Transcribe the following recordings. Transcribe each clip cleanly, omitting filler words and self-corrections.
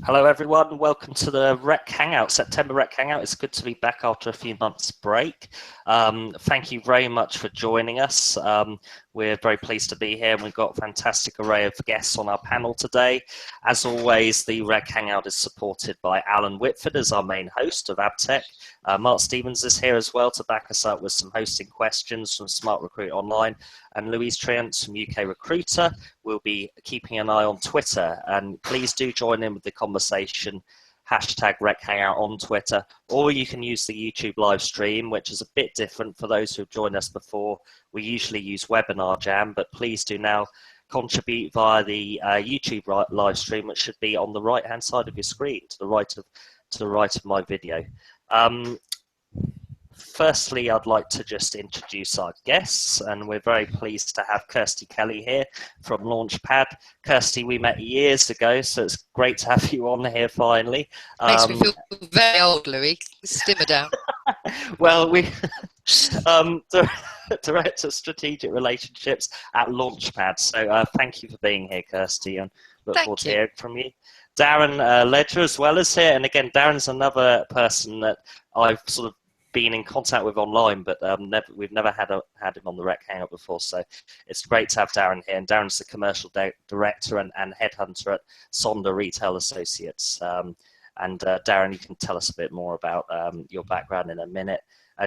Hello everyone, welcome to the Rec Hangout, September Rec Hangout. It's good to be back after a few months break. Thank you very much for joining us. We're very pleased to be here, and we've got a fantastic array of guests on our panel today. As always, the Rec Hangout is supported by Alan Whitford as our main host of AbTech. Mark Stevens is here as well to back us up with some hosting questions from Smart Recruit Online, and Louise Triance from UK Recruiter will be keeping an eye on Twitter. And please do join in with the conversation, hashtag Rec Hangout on Twitter, or you can use the YouTube live stream, which is a bit different for those who've joined us before. We usually use Webinar Jam, but please do now contribute via the YouTube live stream, which should be on the right-hand side of your screen, to the right of my video. Firstly, I'd like to just introduce our guests, and we're very pleased to have Kirstie Kelly here from LaunchPad. Kirstie, we met years ago, so it's great to have you on here finally. Makes me feel very old, Louis. Simmer down. Well, we Director of Strategic Relationships at LaunchPad. So thank you for being here, Kirstie, and look forward to hearing from you. Darren Ledger as well is here, and again, Darren's another person that I've sort of been in contact with online, but we've never had him on the Rec Hangout before, so it's great to have Darren here. And Darren's the commercial director and headhunter at Sonder Retail Associates. Darren, you can tell us a bit more about your background in a minute.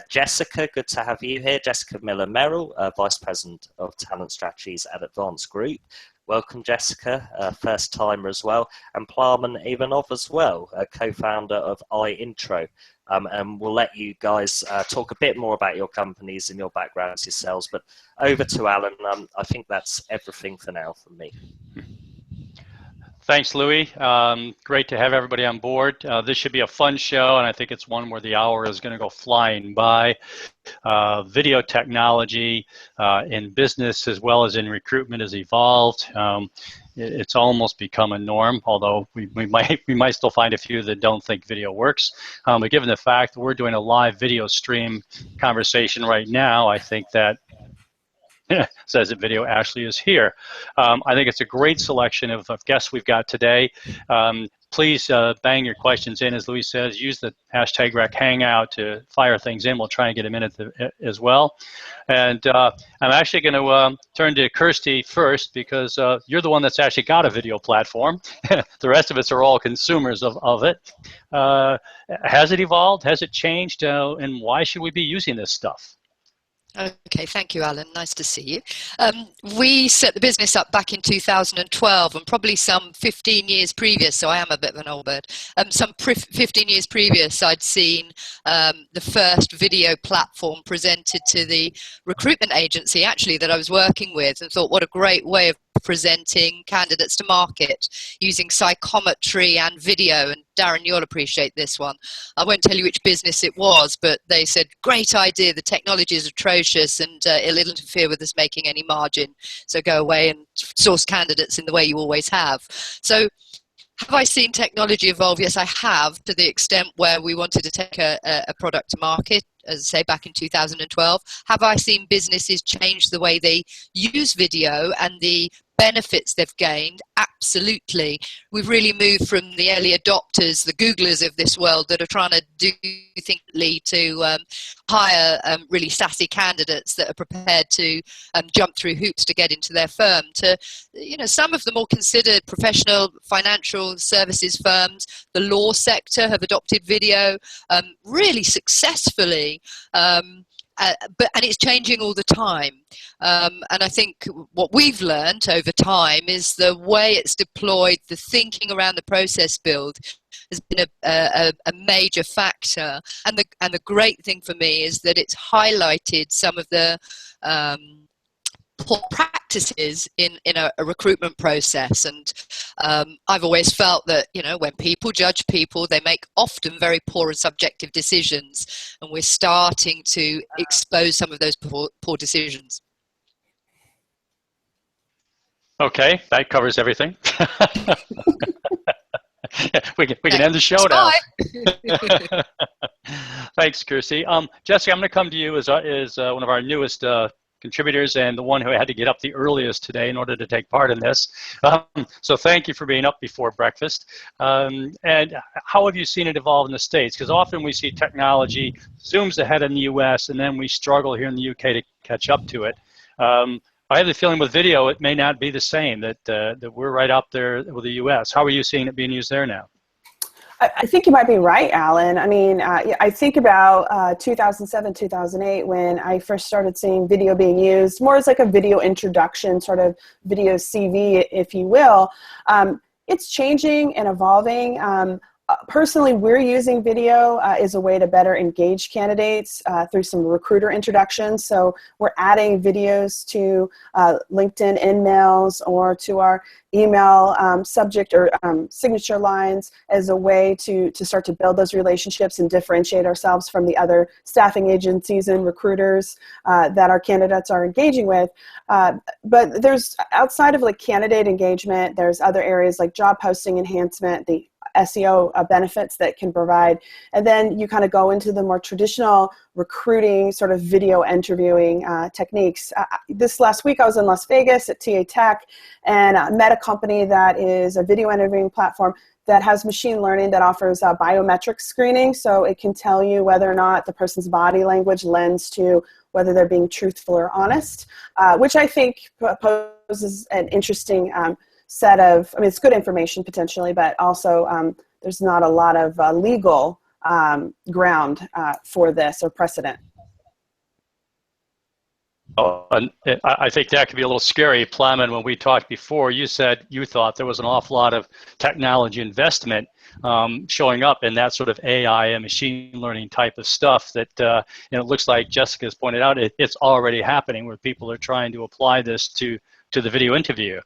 Jessica, good to have you here. Jessica Miller-Merrell, Vice President of Talent Strategies at Advanced Group. Welcome, Jessica, first timer as well. And Plaman Ivanoff as well, a co-founder of iIntro. And we'll let you guys talk a bit more about your companies and your backgrounds yourselves. But over to Alan. I think that's everything for now from me. Thanks, Louis. Great to have everybody on board. This should be a fun show, and I think it's one where the hour is going to go flying by. Video technology in business as well as in recruitment has evolved. It's almost become a norm, although we might still find a few that don't think video works. But given the fact that we're doing a live video stream conversation right now, I think that says that video actually is here. I think it's a great selection of guests we've got today. Please bang your questions in. As Louis says, use the hashtag Rec Hangout to fire things in. We'll try and get them in as well. And I'm actually going to turn to Kirstie first, because you're the one that's actually got a video platform. The rest of us are all consumers of it. Has it evolved? Has it changed? And why should we be using this stuff? Okay, thank you, Alan. Nice to see you. We set the business up back in 2012, and probably some 15 years previous, so I am a bit of an old bird, some 15 years previous, I'd seen the first video platform presented to the recruitment agency, actually, that I was working with, and thought, what a great way of presenting candidates to market using psychometry and video. And Darren, you'll appreciate this one. I won't tell you which business it was, but they said, great idea, the technology is atrocious and it'll interfere with us making any margin, so go away and source candidates in the way you always have. So have I seen technology evolve? Yes, I have, to the extent where we wanted to take a product to market, as I say, back in 2012. Have I seen businesses change the way they use video and the benefits they've gained? Absolutely. We've really moved from the early adopters, the Googlers of this world that are trying to do things to hire really sassy candidates that are prepared to jump through hoops to get into their firm, to some of the more considered professional financial services firms. The law sector have adopted video really successfully. And it's changing all the time. And I think what we've learned over time is the way it's deployed, the thinking around the process build has been a major factor. And the great thing for me is that it's highlighted some of the poor practices in a recruitment process. And I've always felt that, when people judge people, they make often very poor and subjective decisions. And we're starting to expose some of those poor decisions. Okay, that covers everything. we can end the show now. Thanks, Kirstie. Jessica, I'm going to come to you as one of our newest contributors and the one who had to get up the earliest today in order to take part in this. So thank you for being up before breakfast. And how have you seen it evolve in the States? Because often we see technology zooms ahead in the US and then we struggle here in the UK to catch up to it. I have the feeling with video it may not be the same, that we're right up there with the US. How are you seeing it being used there now? I think you might be right, Alan. I mean, I think about 2007, 2008, when I first started seeing video being used more as like a video introduction, sort of video CV, if you will. It's changing and evolving. Personally, we're using video as a way to better engage candidates through some recruiter introductions. So we're adding videos to LinkedIn emails or to our email subject or signature lines as a way to start to build those relationships and differentiate ourselves from the other staffing agencies and recruiters that our candidates are engaging with. But there's, outside of like candidate engagement, there's other areas like job posting enhancement, the SEO benefits that can provide. And then you kind of go into the more traditional recruiting sort of video interviewing techniques. This last week I was in Las Vegas at TA Tech and met a company that is a video interviewing platform that has machine learning that offers biometric screening. So it can tell you whether or not the person's body language lends to whether they're being truthful or honest, which I think poses an interesting set of, I mean, it's good information potentially, but also there's not a lot of legal ground for this or precedent. Oh, and I think that could be a little scary. Plaman, when we talked before, you said you thought there was an awful lot of technology investment showing up in that sort of AI and machine learning type of stuff that it looks like Jessica's pointed out, it's already happening where people are trying to apply this to the video interview.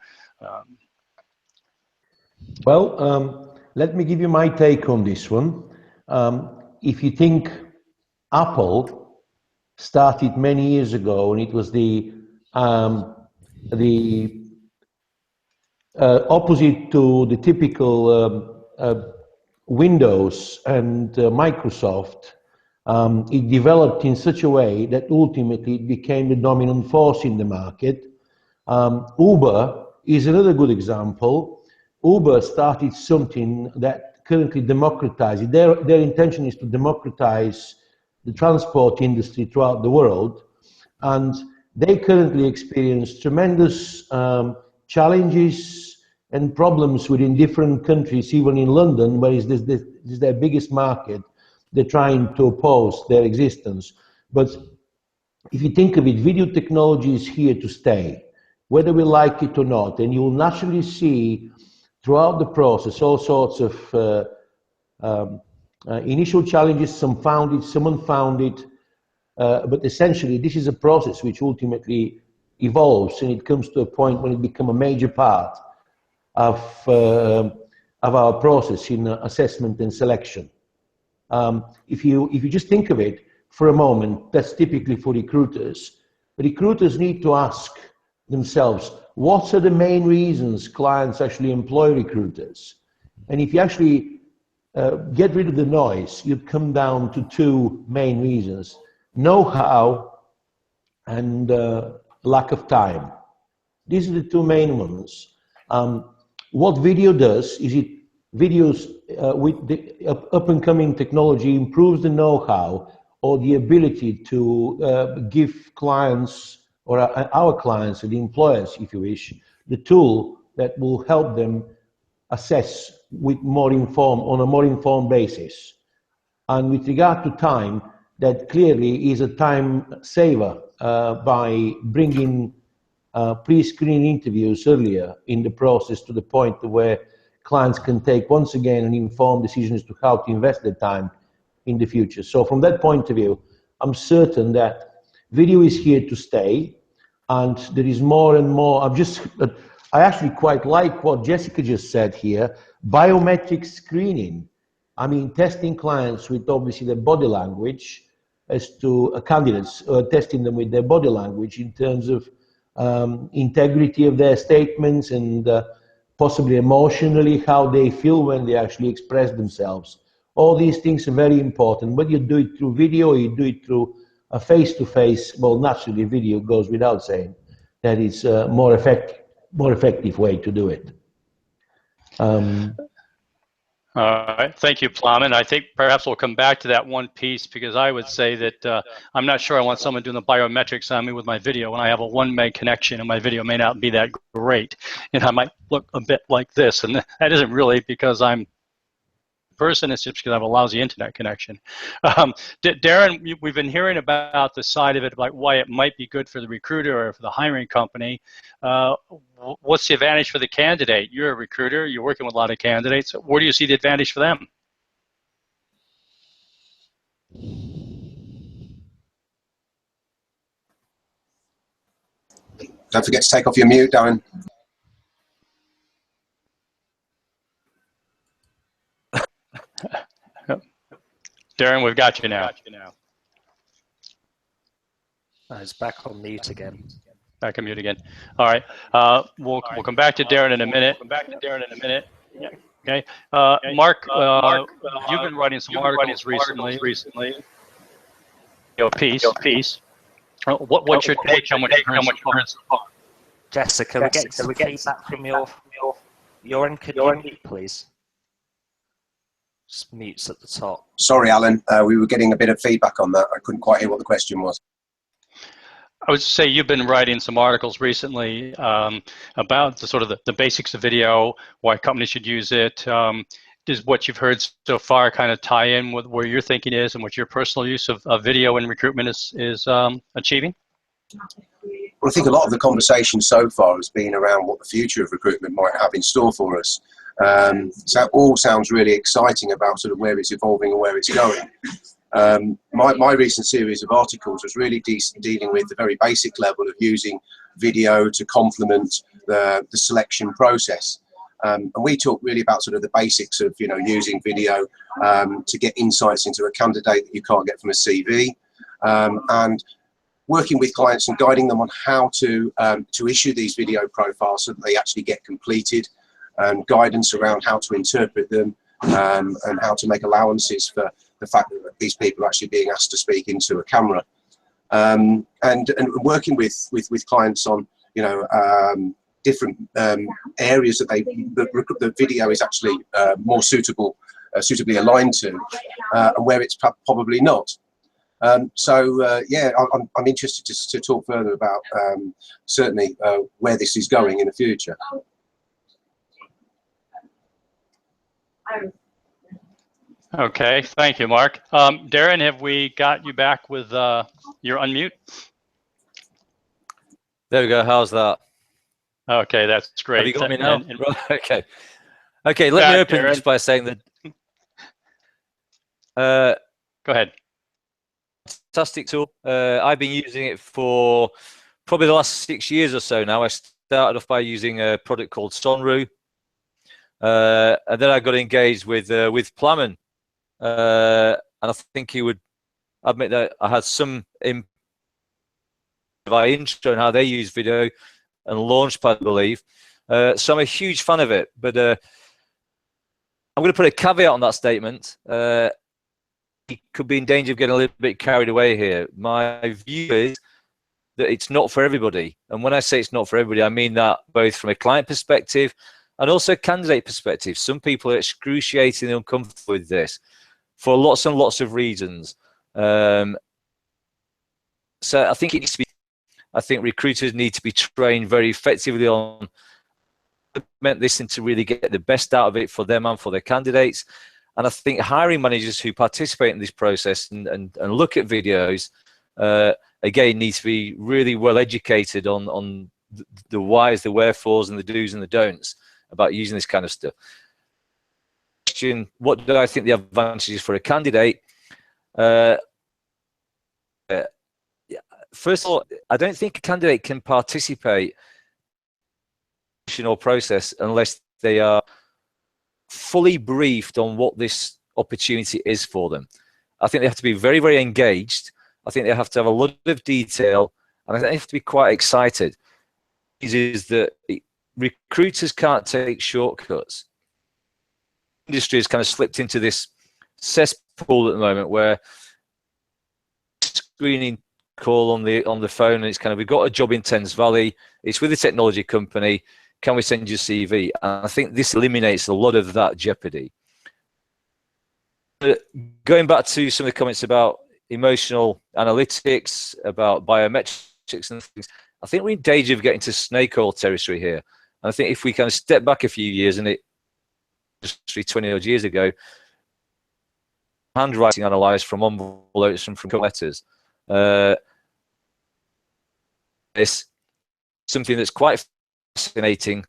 Well, let me give you my take on this one. If you think Apple started many years ago, and it was the opposite to the typical Windows and Microsoft, it developed in such a way that ultimately it became the dominant force in the market. Uber is another good example. Uber started something that currently democratizes. Their intention is to democratize the transport industry throughout the world, and they currently experience tremendous challenges and problems within different countries. Even in London, where is their biggest market, they're trying to oppose their existence. But if you think of it, video technology is here to stay, whether we like it or not, and you'll naturally see throughout the process all sorts of initial challenges, some founded, some unfounded, but essentially this is a process which ultimately evolves, and it comes to a point when it becomes a major part of our process in assessment and selection. If you just think of it for a moment, that's typically for recruiters. Recruiters need to ask themselves, what are the main reasons clients actually employ recruiters? And if you actually get rid of the noise, you'd come down to two main reasons: know-how and lack of time. These are the two main ones. What video does is it videos with the up-and-coming technology improves the know-how or the ability to give clients, or our clients, or the employers, if you wish, the tool that will help them assess with on a more informed basis. And with regard to time, that clearly is a time saver by bringing pre-screen interviews earlier in the process to the point where clients can take once again an informed decision as to how to invest their time in the future. So from that point of view, I'm certain that video is here to stay. And there is more and more. I actually quite like what Jessica just said here. Biometric screening. I mean, testing clients with obviously their body language as to candidates, testing them with their body language in terms of integrity of their statements and possibly emotionally how they feel when they actually express themselves. All these things are very important. Whether you do it through video or you do it through a face-to-face, well, naturally video goes without saying, that is a more effective way to do it. All right, thank you, Plaman. I think perhaps we'll come back to that one piece, because I would say that I'm not sure I want someone doing the biometrics on me with my video when I have a 1 meg connection and my video may not be that great. And I might look a bit like this, and that isn't really because I'm person, it's just because I have a lousy internet connection. Darren, we've been hearing about the side of it, like why it might be good for the recruiter or for the hiring company. What's the advantage for the candidate? You're a recruiter, you're working with a lot of candidates. Where do you see the advantage for them? Don't forget to take off your mute, Darren. Darren, we've got you now. He's back on mute again. Back on mute again. All right. We'll come back to Darren in a minute. Yeah. Okay. Mark, you've been writing some articles recently. Your piece. What's your take on what you've heard so far? Jessica, we get some feedback from your end. Could you mute, please? Just mutes at the top. Sorry, Alan. We were getting a bit of feedback on that. I couldn't quite hear what the question was. I would say you've been writing some articles recently about the sort of the basics of video, why companies should use it. Does what you've heard so far kind of tie in with where your thinking is and what your personal use of video in recruitment is achieving? Well, I think a lot of the conversation so far has been around what the future of recruitment might have in store for us. So that all sounds really exciting about sort of where it's evolving and where it's going. My recent series of articles was really dealing with the very basic level of using video to complement the selection process. And we talk really about sort of the basics of, using video to get insights into a candidate that you can't get from a CV, and working with clients and guiding them on how to issue these video profiles so that they actually get completed, and guidance around how to interpret them, and how to make allowances for the fact that these people are actually being asked to speak into a camera, and working with clients on different areas that the video is actually more suitably aligned to, and where it's probably not. Yeah, I'm interested to talk further about certainly where this is going in the future. Okay, thank you, Mark. Darren, have we got you back with your unmute? There we go. How's that? Okay, that's great. Have you got me now? Right, okay. Let me open just by saying that. Go ahead. Fantastic tool. I've been using it for probably the last 6 years or so now. I started off by using a product called Sonder, and then I got engaged with Plaman, and I think he would admit that I had some intro on how they use video and LaunchPad, I believe. So I'm a huge fan of it, but I'm going to put a caveat on that statement. He could be in danger of getting a little bit carried away here. My view is that it's not for everybody. And when I say it's not for everybody, I mean that both from a client perspective and also a candidate perspective. Some people are excruciatingly uncomfortable with this for lots and lots of reasons. So I think it needs to be, I think recruiters need to be trained very effectively on this and to really get the best out of it for them and for their candidates. And I think hiring managers who participate in this process and look at videos, again, need to be really well educated on the whys, the wherefores, and the do's and the don'ts about using this kind of stuff. Question, what do I think the advantages for a candidate? First of all, I don't think a candidate can participate in the process unless they are fully briefed on what this opportunity is for them. I think they have to be very, very engaged. I think they have to have a lot of detail, and I think they have to be quite excited. Is that recruiters can't take shortcuts. The industry has kind of slipped into this cesspool at the moment where screening call on the phone, and it's kind of, we've got a job in Thames Valley, it's with a technology company, can we send you a CV? And I think this eliminates a lot of that jeopardy. But going back to some of the comments about emotional analytics, about biometrics and things, I think we're in danger of getting to snake oil territory here. And I think if we kind of step back a few years, and it just 20 odd years ago, handwriting analysed from envelopes and from letters. It's something that's quite fascinating.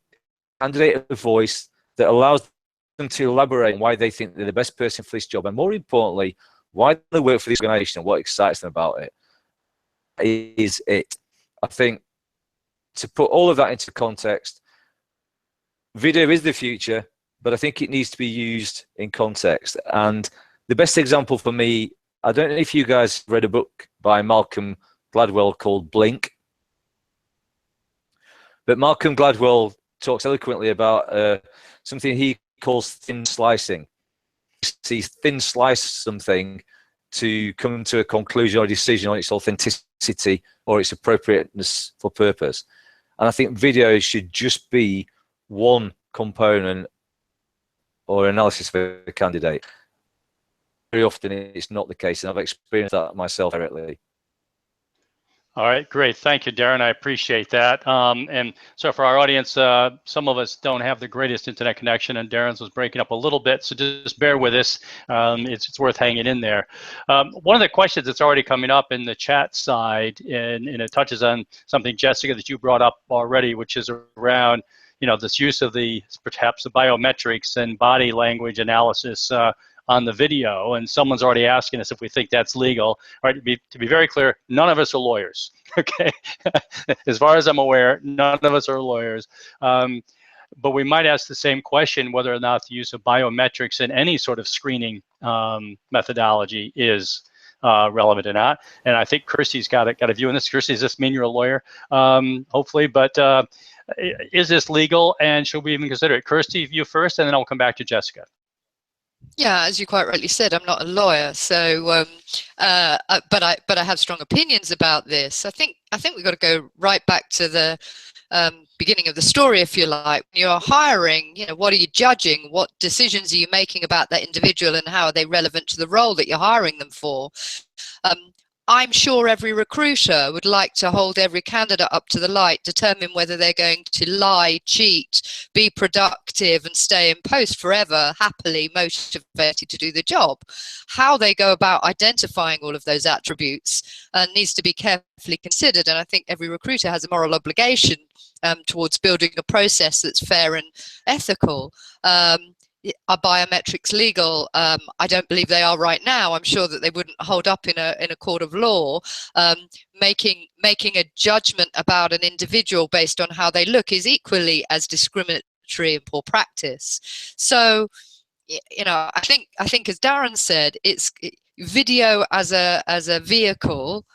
Candidate a voice that allows them to elaborate on why they think they're the best person for this job, and more importantly, why they work for this organisation and what excites them about it. Is it? I think to put all of that into context, video is the future, but I think it needs to be used in context. And the best example for me, I don't know if you guys read a book by Malcolm Gladwell called Blink, but Malcolm Gladwell talks eloquently about something he calls thin slicing. He thin slice something to come to a conclusion or a decision on its authenticity or its appropriateness for purpose. And I think video should just be one component or analysis for a candidate. Very often it's not the case, and I've experienced that myself directly. All right, great. Thank you, Darren. I appreciate that. And so for our audience, some of us don't have the greatest internet connection, and Darren's was breaking up a little bit, so just bear with us. It's worth hanging in there. One of the questions that's already coming up in the chat side, and it touches on something, Jessica, that you brought up already, which is around, you know, this use of perhaps the biometrics and body language analysis on the video, and someone's already asking us if we think that's legal. All right, to be very clear, none of us are lawyers, okay? As far as I'm aware, none of us are lawyers. But we might ask the same question, whether or not the use of biometrics in any sort of screening methodology is relevant or not. And I think Kirstie's got a view on this. Kirstie, does this mean you're a lawyer? Hopefully, but is this legal, and should we even consider it? Kirstie, you first, and then I'll come back to Jessica. Yeah, as you quite rightly said, I'm not a lawyer, so but I have strong opinions about this. I think we've got to go right back to the beginning of the story, if you like. When you're hiring, you know, what are you judging? What decisions are you making about that individual, and how are they relevant to the role that you're hiring them for? I'm sure every recruiter would like to hold every candidate up to the light, determine whether they're going to lie, cheat, be productive, and stay in post forever, happily motivated to do the job. How they go about identifying all of those attributes needs to be carefully considered, and I think every recruiter has a moral obligation towards building a process that's fair and ethical. Are biometrics legal? I don't believe they are right now. I'm sure that they wouldn't hold up in a court of law. Making a judgment about an individual based on how they look is equally as discriminatory and poor practice. So, you know, I think as Darren said, it's video as a vehicle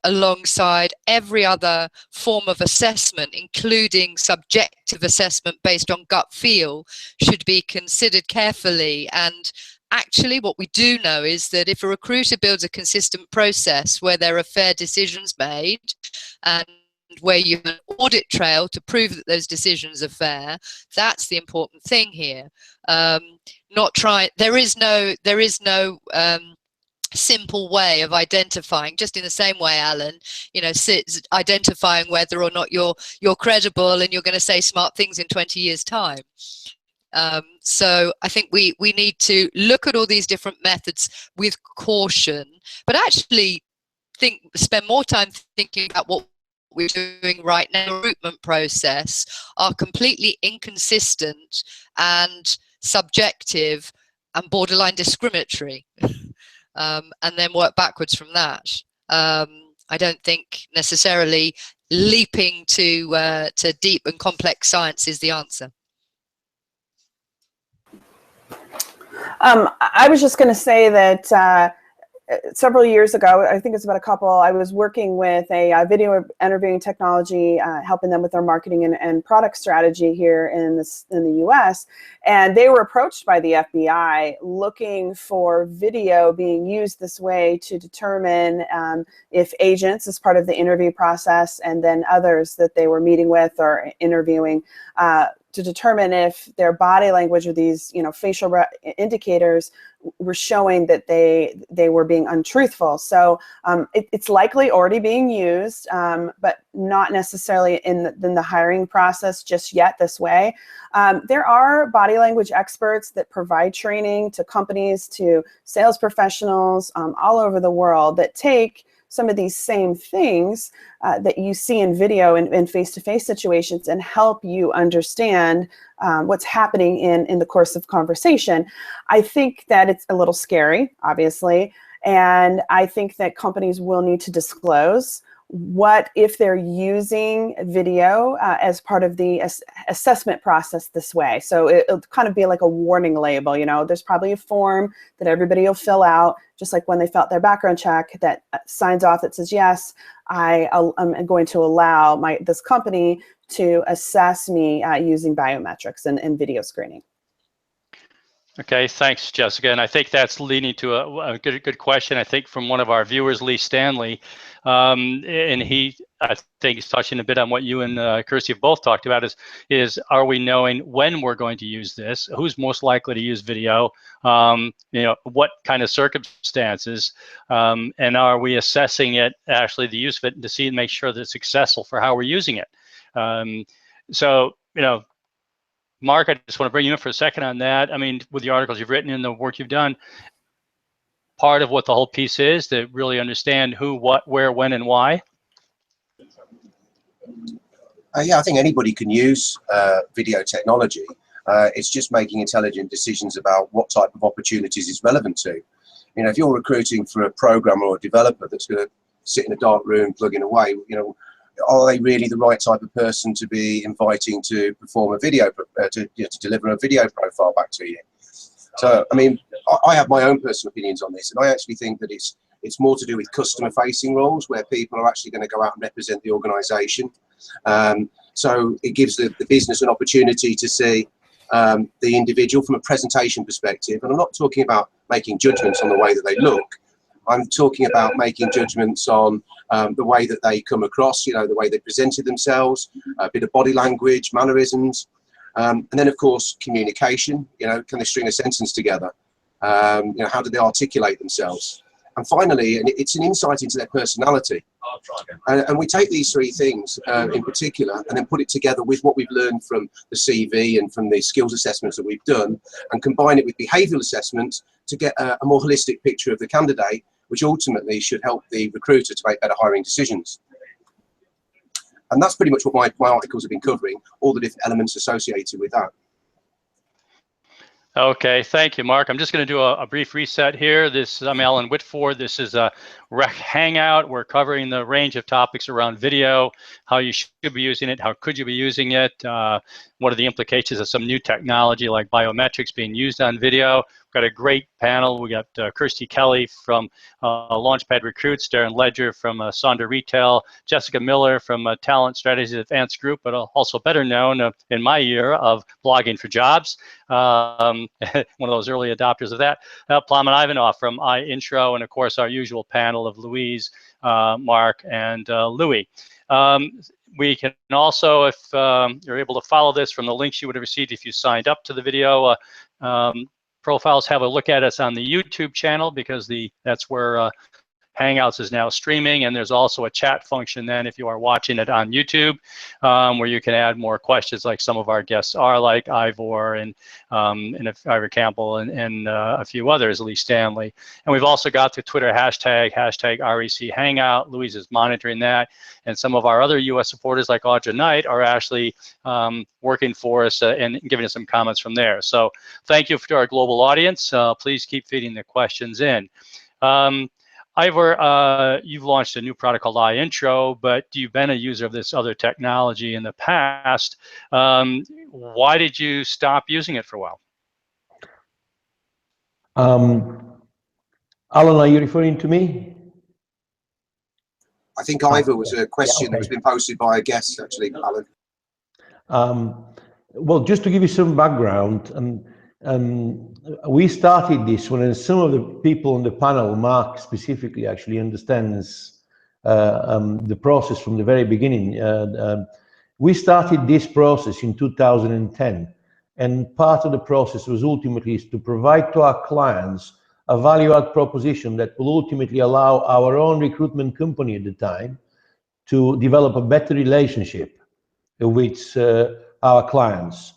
alongside every other form of assessment, including subjective assessment based on gut feel, should be considered carefully. And actually what we do know is that if a recruiter builds a consistent process where there are fair decisions made, and where you have an audit trail to prove that those decisions are fair, that's the important thing here. There is no simple way of identifying, just in the same way, Alan, you know, identifying whether or not you're credible and you're going to say smart things in 20 years time. So I think we need to look at all these different methods with caution, but actually spend more time thinking about what we're doing right now. The recruitment process are completely inconsistent and subjective and borderline discriminatory. And then work backwards from that. I don't think necessarily leaping to deep and complex science is the answer. I was just going to say that several years ago, I think it's about a couple, I was working with a video interviewing technology, helping them with their marketing and product strategy here in the US. And they were approached by the FBI looking for video being used this way to determine if agents, as part of the interview process, and then others that they were meeting with or interviewing, to determine if their body language or these, facial indicators were showing that they were being untruthful. So it's likely already being used, but not necessarily in the hiring process just yet this way. There are body language experts that provide training to companies, to sales professionals all over the world that take some of these same things that you see in video and face-to-face situations and help you understand what's happening in the course of conversation. I think that it's a little scary, obviously, and I think that companies will need to disclose what if they're using video as part of the assessment process this way. So it'll kind of be like a warning label. There's probably a form that everybody will fill out, just like when they felt their background check, that signs off that says, yes, I'm going to allow this company to assess me using biometrics and video screening. Okay, thanks, Jessica. And I think that's leading to a good question, I think, from one of our viewers, Lee Stanley. And I think he's touching a bit on what you and Kirstie have both talked about, is are we knowing when we're going to use this? Who's most likely to use video? What kind of circumstances? And are we assessing it, actually, the use of it, to make sure that it's successful for how we're using it? Mark, I just want to bring you in for a second on that. I mean, with the articles you've written and the work you've done, part of what the whole piece is to really understand who, what, where, when, and why. Yeah, I think anybody can use video technology. It's just making intelligent decisions about what type of opportunities it's relevant to. If you're recruiting for a programmer or a developer that's going to sit in a dark room plugging away, are they really the right type of person to be inviting to perform a video, to deliver a video profile back to you? So, I mean, I have my own personal opinions on this, and I actually think that it's more to do with customer-facing roles where people are actually going to go out and represent the organisation. So it gives the business an opportunity to see the individual from a presentation perspective. And I'm not talking about making judgments on the way that they look. I'm talking about making judgments on the way that they come across, the way they presented themselves, a bit of body language, mannerisms, and then, of course, communication. Can they string a sentence together? How do they articulate themselves? And finally, it's an insight into their personality. And we take these three things in particular and then put it together with what we've learned from the CV and from the skills assessments that we've done, and combine it with behavioural assessments to get a more holistic picture of the candidate, which ultimately should help the recruiter to make better hiring decisions. And that's pretty much what my articles have been covering, all the different elements associated with that. Okay, thank you, Mark. I'm just going to do a brief reset here. I'm Alan Whitford. This is a Rec Hangout. We're covering the range of topics around video, how you should be using it, how could you be using it, what are the implications of some new technology like biometrics being used on video. We've got a great panel. We got Kirstie Kelly from LaunchPad Recruits, Darren Ledger from Sonder Retail, Jessica Miller from Talent Strategies Advanced Group, but also better known in my year of blogging for jobs. One of those early adopters of that. Plaman Ivanoff from iIntro, and of course our usual panel of Louise, Mark, and Louis. We can also, if you're able to follow this from the links you would have received if you signed up to the video profiles, have a look at us on the YouTube channel, because that's where Hangouts is now streaming, and there's also a chat function then if you are watching it on YouTube, where you can add more questions like some of our guests are, like Ivor and Ivor Campbell and a few others, Lee Stanley. And we've also got the Twitter hashtag REC Hangout. Louise is monitoring that, and some of our other US supporters like Audra Knight are actually working for us and giving us some comments from there. So thank you to our global audience. Please keep feeding the questions in. Ivor, you've launched a new product called iIntro, but you've been a user of this other technology in the past. Why did you stop using it for a while? Alan, are you referring to me? I think Ivor was a question that was been posted by a guest, actually, Alan. Well, just to give you some background, we started this one, and some of the people on the panel, Mark specifically, actually understands the process from the very beginning. We started this process in 2010, and part of the process was ultimately to provide to our clients a value-add proposition that will ultimately allow our own recruitment company at the time to develop a better relationship with our clients.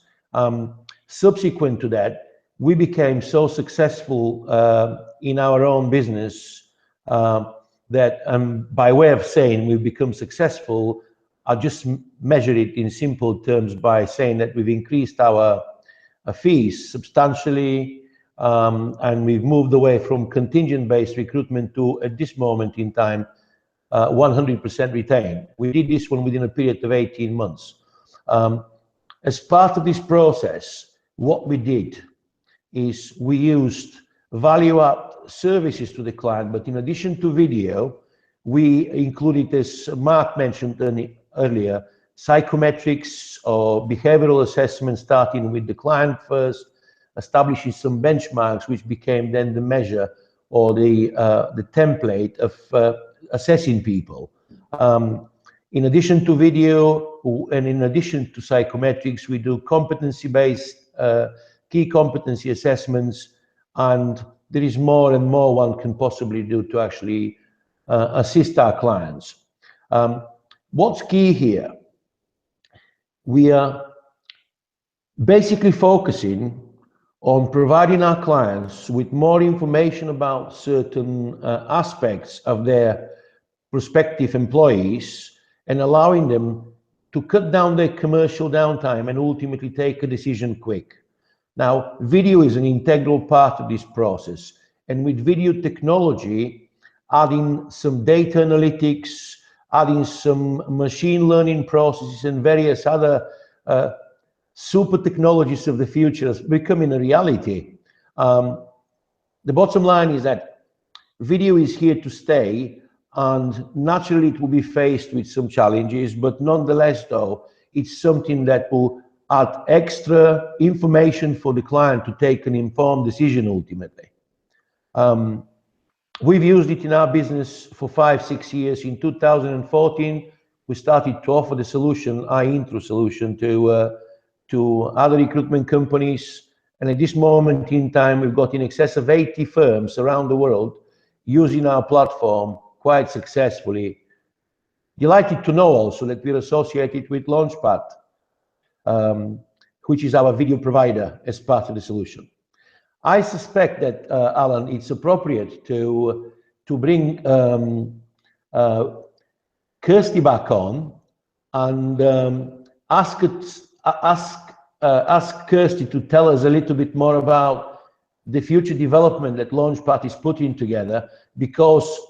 Subsequent to that, we became so successful in our own business that by way of saying we've become successful, I'll just measure it in simple terms by saying that we've increased our fees substantially, and we've moved away from contingent-based recruitment to, at this moment in time, 100% retained. We did this one within a period of 18 months. As part of this process, what we did is we used value-add services to the client, but in addition to video, we included, as Mark mentioned earlier, psychometrics or behavioral assessment, starting with the client first, establishing some benchmarks, which became then the measure or the template of assessing people. In addition to video and in addition to psychometrics, we do competency-based key competency assessments, and there is more and more one can possibly do to actually assist our clients. What's key here? We are basically focusing on providing our clients with more information about certain aspects of their prospective employees and allowing them to cut down their commercial downtime and ultimately take a decision quick. Now, video is an integral part of this process, and with video technology, adding some data analytics, adding some machine learning processes and various other super technologies of the future is becoming a reality. The bottom line is that video is here to stay, and naturally it will be faced with some challenges, but nonetheless though, it's something that will add extra information for the client to take an informed decision ultimately. We've used it in our business for 5-6 years. In 2014, we started to offer the solution, our intro solution, to other recruitment companies. And at this moment in time, we've got in excess of 80 firms around the world using our platform quite successfully. Delighted to know also that we're associated with LaunchPad, which is our video provider as part of the solution. I suspect that, Alan, it's appropriate to bring Kirstie back on and ask Kirstie to tell us a little bit more about the future development that LaunchPad is putting together, because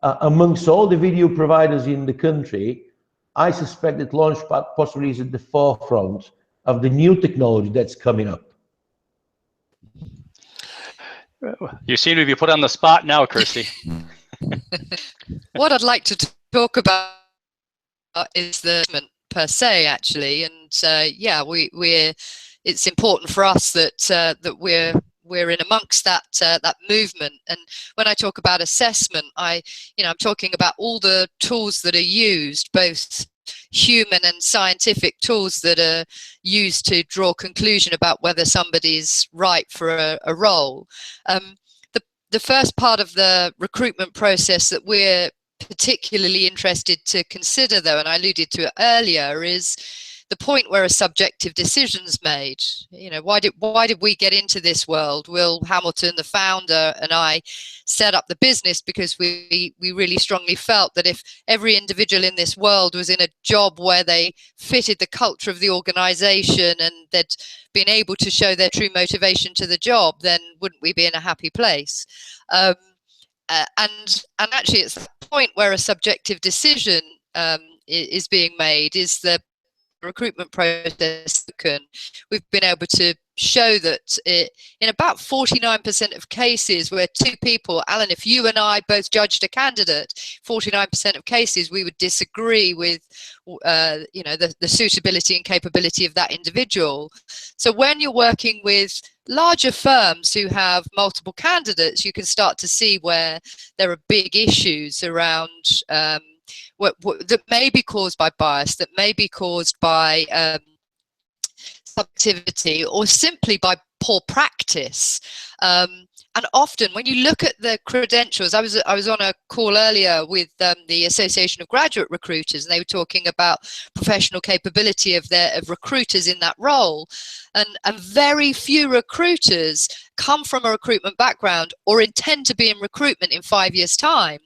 amongst all the video providers in the country, I suspect that LaunchPad possibly is at the forefront of the new technology that's coming up. You seem to be put on the spot now, Kirstie. What I'd like to talk about is the per se, actually, and yeah, it's important for us that that we're in amongst that that movement. And when I talk about assessment, I'm talking about all the tools that are used, both human and scientific tools that are used to draw a conclusion about whether somebody's right for a role. The first part of the recruitment process that we're particularly interested to consider, though, and I alluded to it earlier, is the point where a subjective decision's made. Why did we get into this world? Will Hamilton, the founder, and I set up the business because we really strongly felt that if every individual in this world was in a job where they fitted the culture of the organization and they'd been able to show their true motivation to the job, then wouldn't we be in a happy place? And actually, it's the point where a subjective decision is being made is the recruitment process. We've been able to show that in about 49% of cases where two people, Alan, if you and I both judged a candidate, 49% of cases we would disagree with the suitability and capability of that individual. So when you're working with larger firms who have multiple candidates, you can start to see where there are big issues around that may be caused by bias, that may be caused by subjectivity, or simply by poor practice. And often when you look at the credentials, I was on a call earlier with the Association of Graduate Recruiters, and they were talking about professional capability of recruiters in that role, and very few recruiters come from a recruitment background or intend to be in recruitment in 5 years' time.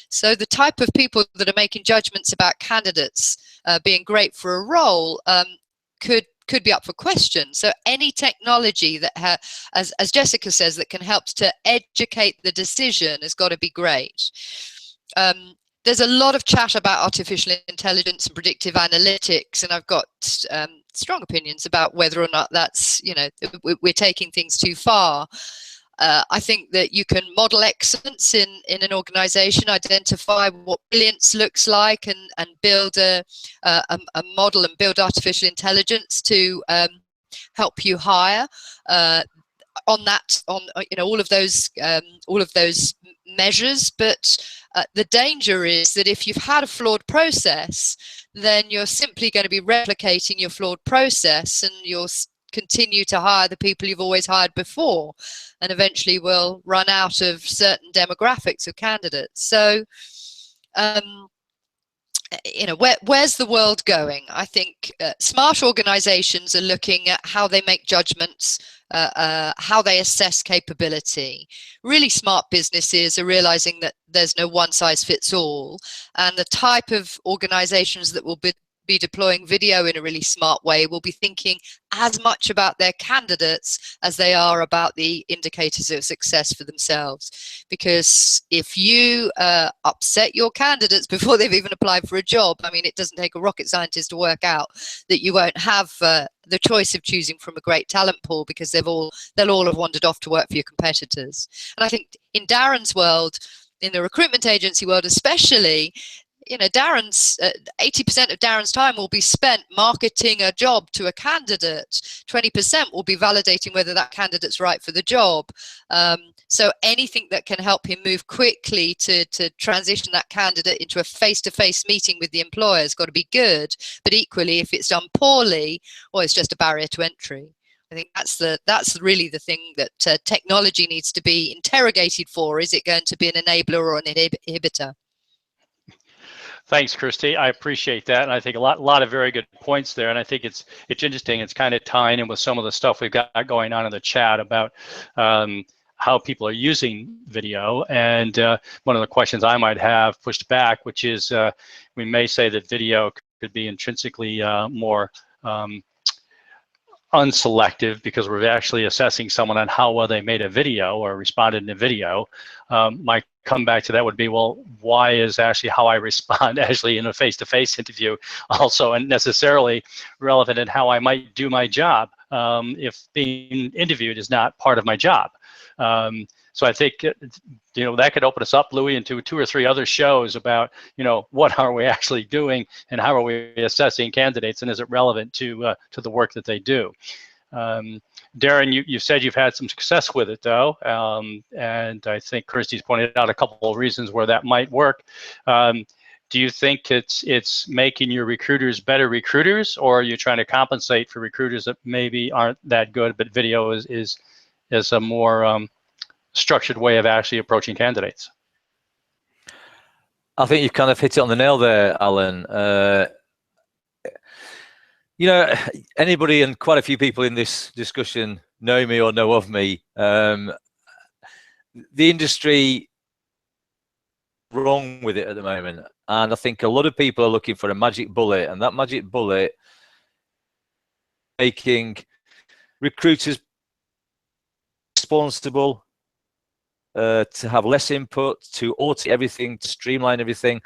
So the type of people that are making judgments about candidates being great for a role could be up for question. So any technology that, as Jessica says, that can help to educate the decision has got to be great. There's a lot of chat about artificial intelligence and predictive analytics, and I've got strong opinions about whether or not that's, we're taking things too far. I think that you can model excellence in an organization, identify what brilliance looks like, and build a model and build artificial intelligence to help you hire on all of those measures. But the danger is that if you've had a flawed process, then you're simply going to be replicating your flawed process, and you'll continue to hire the people you've always hired before, and eventually will run out of certain demographics of candidates. So where's the world going? I think smart organizations are looking at how they make judgments, how they assess capability. Really smart businesses are realizing that there's no one size fits all, and the type of organizations that will be deploying video in a really smart way will be thinking as much about their candidates as they are about the indicators of success for themselves. Because if you upset your candidates before they've even applied for a job, I mean, it doesn't take a rocket scientist to work out that you won't have the choice of choosing from a great talent pool, because they'll all have wandered off to work for your competitors. And I think in Darren's world, in the recruitment agency world especially, Darren's 80% of Darren's time will be spent marketing a job to a candidate. 20% will be validating whether that candidate's right for the job. So anything that can help him move quickly to transition that candidate into a face-to-face meeting with the employer has got to be good. But equally, if it's done poorly, well, it's just a barrier to entry. I think that's really the thing that technology needs to be interrogated for. Is it going to be an enabler or an inhibitor? Thanks, Kirstie. I appreciate that, and I think a lot of very good points there. And I think it's interesting. It's kind of tying in with some of the stuff we've got going on in the chat about how people are using video. And one of the questions I might have pushed back, which is we may say that video could be intrinsically more unselective, because we're actually assessing someone on how well they made a video or responded in a video. My comeback to that would be, well, why is actually how I respond actually in a face-to-face interview also necessarily relevant in how I might do my job if being interviewed is not part of my job? So I think that could open us up, Louis, into 2 or 3 other shows about what are we actually doing and how are we assessing candidates, and is it relevant to the work that they do. Darren, you said you've had some success with it, though, and I think Kirstie's pointed out a couple of reasons where that might work. Do you think it's making your recruiters better recruiters, or are you trying to compensate for recruiters that maybe aren't that good, but video is a more structured way of actually approaching candidates? I think you've kind of hit it on the nail there, Alan. Anybody, and quite a few people in this discussion know me or know of me. The industry wrong with it at the moment, and I think a lot of people are looking for a magic bullet, and that magic bullet making recruiters responsible, to have less input, to automate everything, to streamline everything.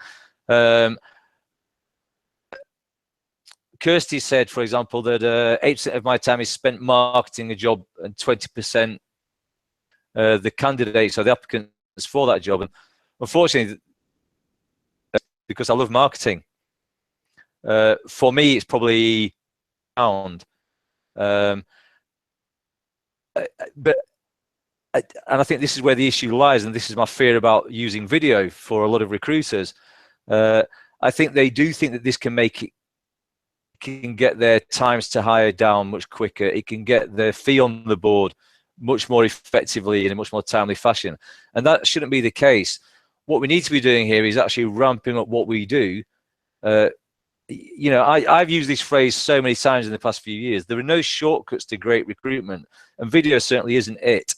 Kirstie said, for example, that 8% of my time is spent marketing a job and 20% the candidates or the applicants for that job. And unfortunately, because I love marketing, for me, it's probably pound. And I think this is where the issue lies, and this is my fear about using video for a lot of recruiters. I think they do think that this can make it, can get their times to hire down much quicker. It can get their fee on the board much more effectively in a much more timely fashion. And that shouldn't be the case. What we need to be doing here is actually ramping up what we do. You know, I've used this phrase so many times in the past few years. There are no shortcuts to great recruitment, and video certainly isn't it.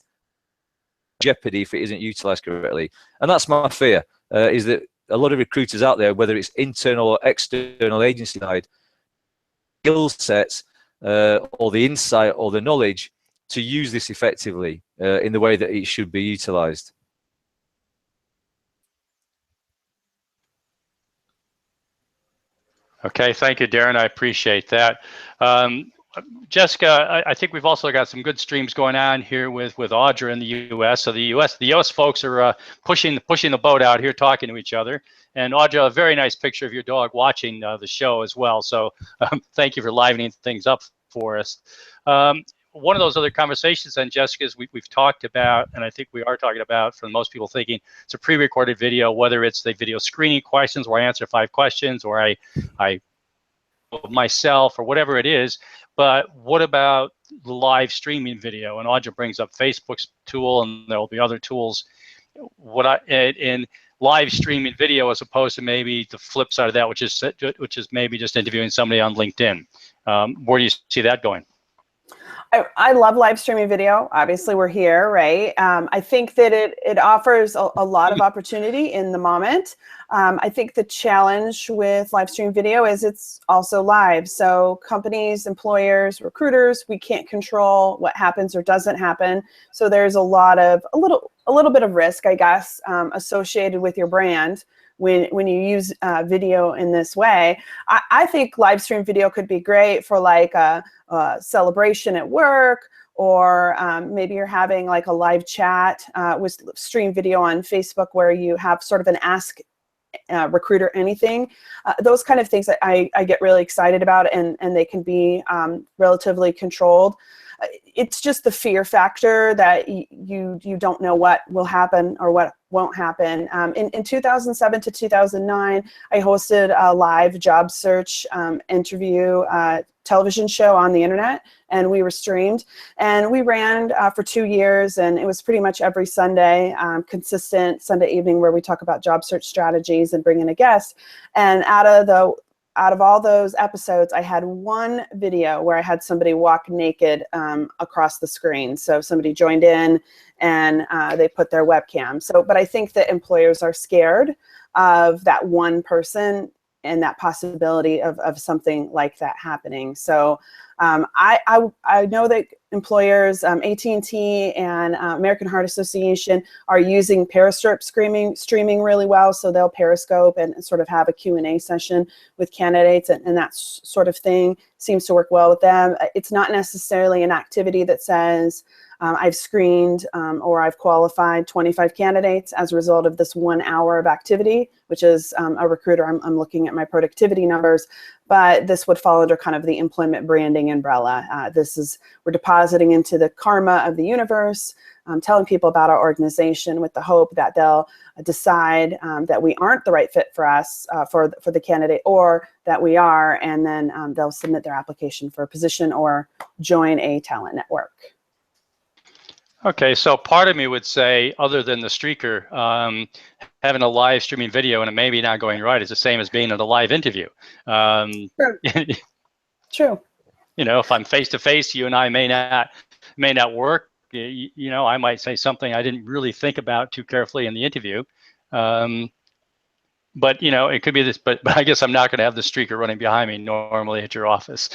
Jeopardy if it isn't utilized correctly. And that's my fear, is that a lot of recruiters out there, whether it's internal or external agency side, skill sets or the insight or the knowledge to use this effectively in the way that it should be utilized. Okay, thank you, Darren. I appreciate that. Jessica, I think we've also got some good streams going on here with Audra in the U.S. So the U.S. folks are pushing the boat out here, talking to each other. And Audra, a very nice picture of your dog watching the show as well. So thank you for livening things up for us. One of those other conversations then, Jessica, is we've talked about, and I think we are talking about, for most people thinking, it's a pre-recorded video, whether it's the video screening questions where I answer 5 questions, or I myself, or whatever it is. But what about the live streaming video? And Audra brings up Facebook's tool, and there will be other tools. In live streaming video, as opposed to maybe the flip side of that, which is maybe just interviewing somebody on LinkedIn. Where do you see that going? I love live streaming video. Obviously, we're here, right? I think that it offers a lot of opportunity in the moment. I think the challenge with live stream video is it's also live. So companies, employers, recruiters, we can't control what happens or doesn't happen. So there's a little bit of risk, I guess, associated with your brand when you use video in this way. I think live stream video could be great for like a celebration at work, or maybe you're having like a live chat with stream video on Facebook where you have sort of an ask recruiter anything. Those kind of things that I get really excited about, and they can be relatively controlled. It's just the fear factor that you don't know what will happen or what won't happen. In 2007 to 2009, I hosted a live job search interview television show on the internet, and we were streamed. And we ran for 2 years, and it was pretty much every Sunday, consistent Sunday evening, where we talk about job search strategies and bring in a guest. And out of all those episodes, I had one video where I had somebody walk naked across the screen. So somebody joined in and they put their webcam. But I think that employers are scared of that one person and that possibility of something like that happening. So I know that employers, AT&T and American Heart Association are using Periscope streaming really well. So they'll Periscope and sort of have a Q&A session with candidates, and that sort of thing seems to work well with them. It's not necessarily an activity that says, I've screened or I've qualified 25 candidates as a result of this 1 hour of activity, which is a recruiter. I'm looking at my productivity numbers, but this would fall under kind of the employment branding umbrella. We're depositing into the karma of the universe, telling people about our organization with the hope that they'll decide that we aren't the right fit for us, for the candidate, or that we are, and then they'll submit their application for a position or join a talent network. Okay, so part of me would say, other than the streaker, having a live streaming video and it maybe not going right is the same as being at a live interview. True. True. You know, if I'm face to face, you and I may not work. You know, I might say something I didn't really think about too carefully in the interview. But you know, it could be this. But I guess I'm not going to have the streaker running behind me normally at your office.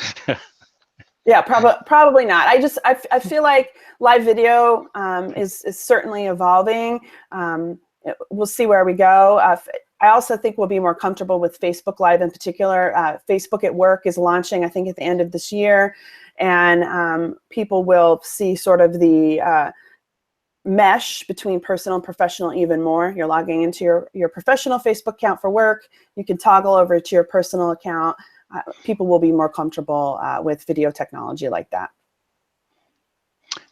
Yeah, probably not. I feel like live video is certainly evolving. We'll see where we go. I also think we'll be more comfortable with Facebook Live in particular. Facebook at Work is launching, I think, at the end of this year. And people will see sort of the mesh between personal and professional even more. You're logging into your professional Facebook account for work. You can toggle over to your personal account. People will be more comfortable with video technology like that.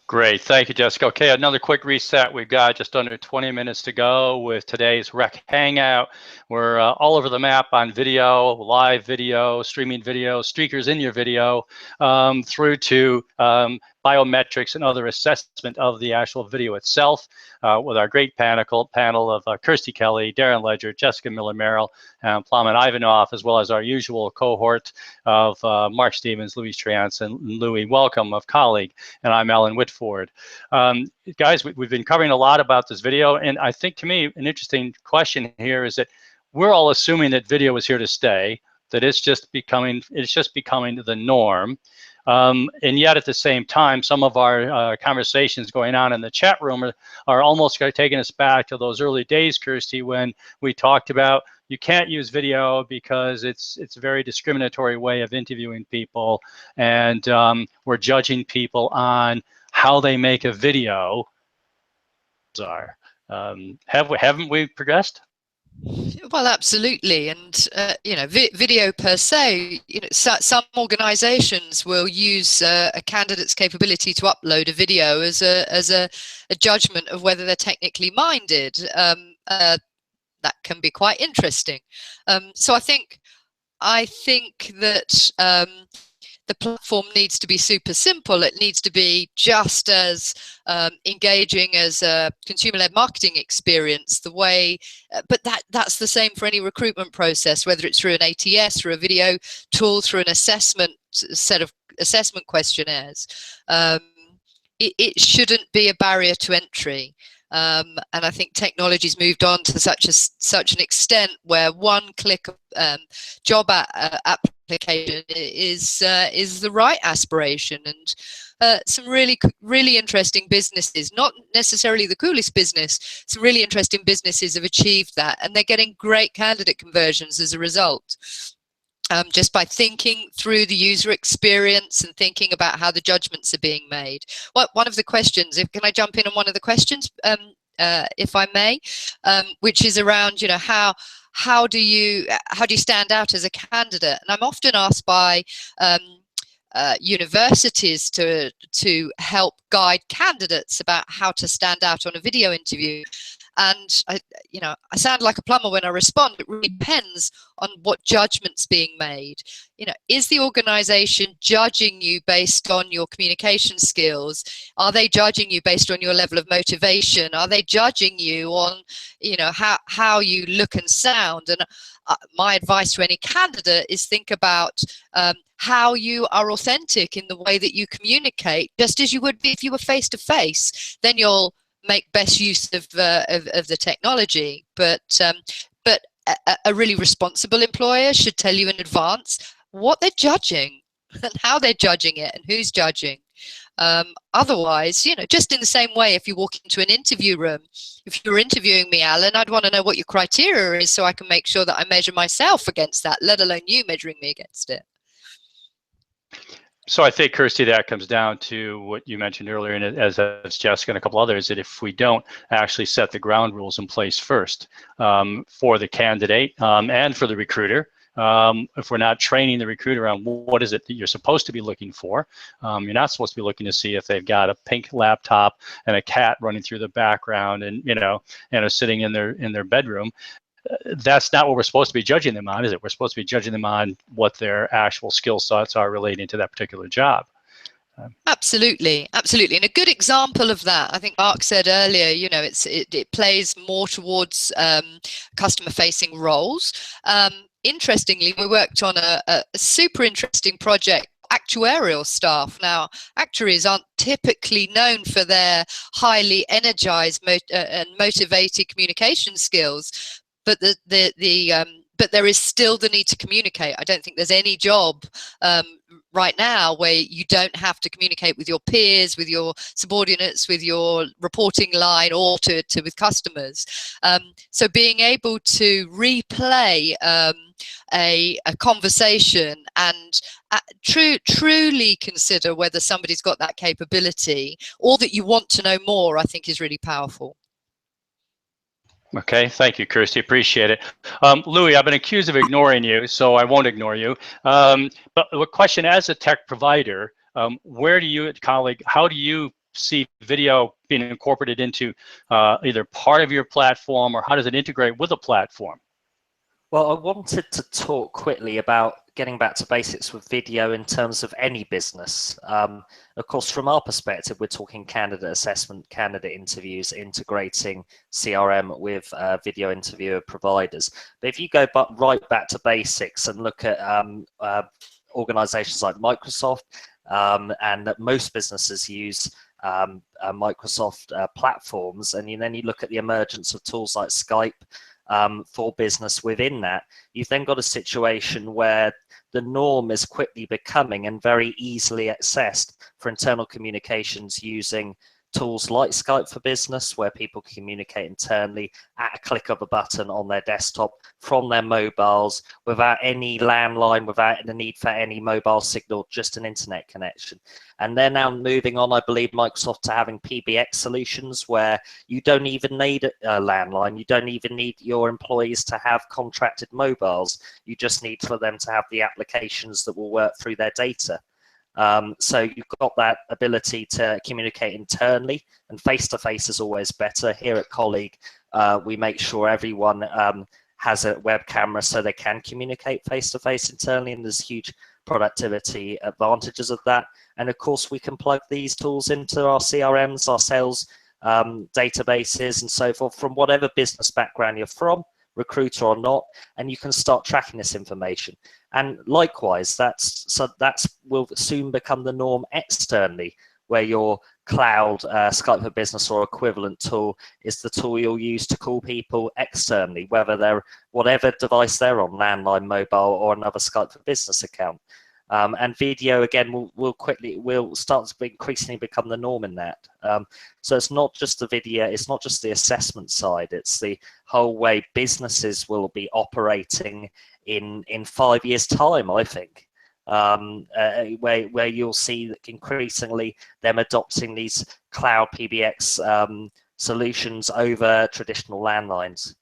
Great, thank you, Jessica. Okay, another quick reset. We've got just under 20 minutes to go with today's Rec Hangout. We're all over the map on video, live video, streaming video, streakers in your video, through to biometrics and other assessment of the actual video itself, with our great panel of Kirstie Kelly, Darren Ledger, Jessica Miller-Merrell, and Plaman Ivanoff, as well as our usual cohort of Mark Stevens, Louis Triance, and Louis Welcomme of Colleague, and I'm Alan Whitford. Guys, we've been covering a lot about this video, and I think to me an interesting question here is that we're all assuming that video is here to stay, that it's just becoming the norm. And yet at the same time, some of our conversations going on in the chat room are almost taking us back to those early days, Kirstie, when we talked about you can't use video because it's a very discriminatory way of interviewing people, and we're judging people on how they make a video. Haven't we progressed? Well, absolutely, and video per se. Some organisations will use a candidate's capability to upload a video as a judgment of whether they're technically minded. That can be quite interesting. So I think that the platform needs to be super simple. It needs to be just as engaging as a consumer-led marketing experience. But that's the same for any recruitment process, whether it's through an ATS, through a video tool, through an set of assessment questionnaires. It shouldn't be a barrier to entry. And I think technology's moved on to such an extent where one-click job application is the right aspiration, and some really interesting businesses, not necessarily the coolest business, some really interesting businesses have achieved that, and they're getting great candidate conversions as a result. Just by thinking through the user experience and thinking about how the judgments are being made. One of the questions, can I jump in on one of the questions, if I may, which is around, how do you stand out as a candidate? And I'm often asked by universities to help guide candidates about how to stand out on a video interview. And I sound like a plumber when I respond. It really depends on what judgment's being made. Is the organization judging you based on your communication skills? Are they judging you based on your level of motivation? Are they judging you on, how you look and sound? And my advice to any candidate is think about how you are authentic in the way that you communicate, just as you would be if you were face to face. Then you'll make best use of the technology, but a really responsible employer should tell you in advance what they're judging and how they're judging it and who's judging. Otherwise, just in the same way, if you walk into an interview room, if you're interviewing me, Alan, I'd want to know what your criteria is so I can make sure that I measure myself against that, let alone you measuring me against it. So I think, Kirstie, that comes down to what you mentioned earlier, and as Jessica and a couple others, that if we don't actually set the ground rules in place first for the candidate and for the recruiter, if we're not training the recruiter on what is it that you're supposed to be looking for, you're not supposed to be looking to see if they've got a pink laptop and a cat running through the background and sitting in their bedroom. That's not what we're supposed to be judging them on, is it? We're supposed to be judging them on what their actual skill sets are relating to that particular job. Absolutely. And a good example of that, I think Mark said earlier, it plays more towards customer-facing roles. Interestingly, we worked on a super interesting project, actuarial staff. Now, actuaries aren't typically known for their highly energized and motivated communication skills, but but there is still the need to communicate. I don't think there's any job right now, where you don't have to communicate with your peers, with your subordinates, with your reporting line, or with customers. So being able to replay a conversation and truly consider whether somebody's got that capability or that you want to know more, I think is really powerful. Okay, thank you, Kirstie. Appreciate it. Louis, I've been accused of ignoring you, so I won't ignore you. But a question: as a tech provider, where do you, colleague, how do you see video being incorporated into either part of your platform, or how does it integrate with a platform? Well, I wanted to talk quickly about getting back to basics with video in terms of any business. Of course, from our perspective, we're talking candidate assessment, candidate interviews, integrating CRM with video interviewer providers. But if you go right back to basics and look at organizations like Microsoft, and that most businesses use Microsoft platforms, and then you look at the emergence of tools like Skype, for business within that, you've then got a situation where the norm is quickly becoming and very easily accessed for internal communications using tools like Skype for Business, where people communicate internally at a click of a button on their desktop from their mobiles without any landline, without the need for any mobile signal, just an internet connection. And they're now moving on, I believe, Microsoft, to having PBX solutions where you don't even need a landline. You don't even need your employees to have contracted mobiles. You just need for them to have the applications that will work through their data. So you've got that ability to communicate internally, and face-to-face is always better. Here at Colleague, we make sure everyone has a web camera so they can communicate face-to-face internally, and there's huge productivity advantages of that. And of course, we can plug these tools into our CRMs, our sales databases, and so forth, from whatever business background you're from, recruiter or not, and you can start tracking this information. And likewise, that will soon become the norm externally, where your cloud Skype for Business or equivalent tool is the tool you'll use to call people externally, whether they're whatever device they're on, landline, mobile, or another Skype for Business account. And video, again, will start to increasingly become the norm in that. So it's not just the video, it's not just the assessment side, it's the whole way businesses will be operating in 5 years' time, I think, where you'll see increasingly them adopting these cloud PBX solutions over traditional landlines.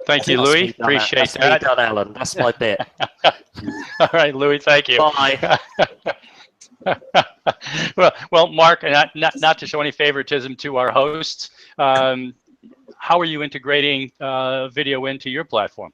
Thank you, Louis. Appreciate that. That's me done, Alan. That's my bit. All right, Louis. Thank you. Bye. well, Mark, not to show any favoritism to our hosts, how are you integrating video into your platform?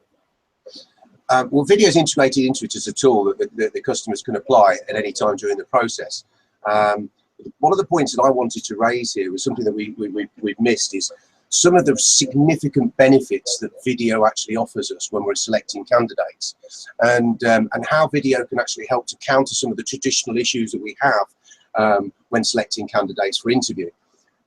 Well, video is integrated into it as a tool that the customers can apply at any time during the process. One of the points that I wanted to raise here was something that we've missed, is some of the significant benefits that video actually offers us when we're selecting candidates, and how video can actually help to counter some of the traditional issues that we have when selecting candidates for interview.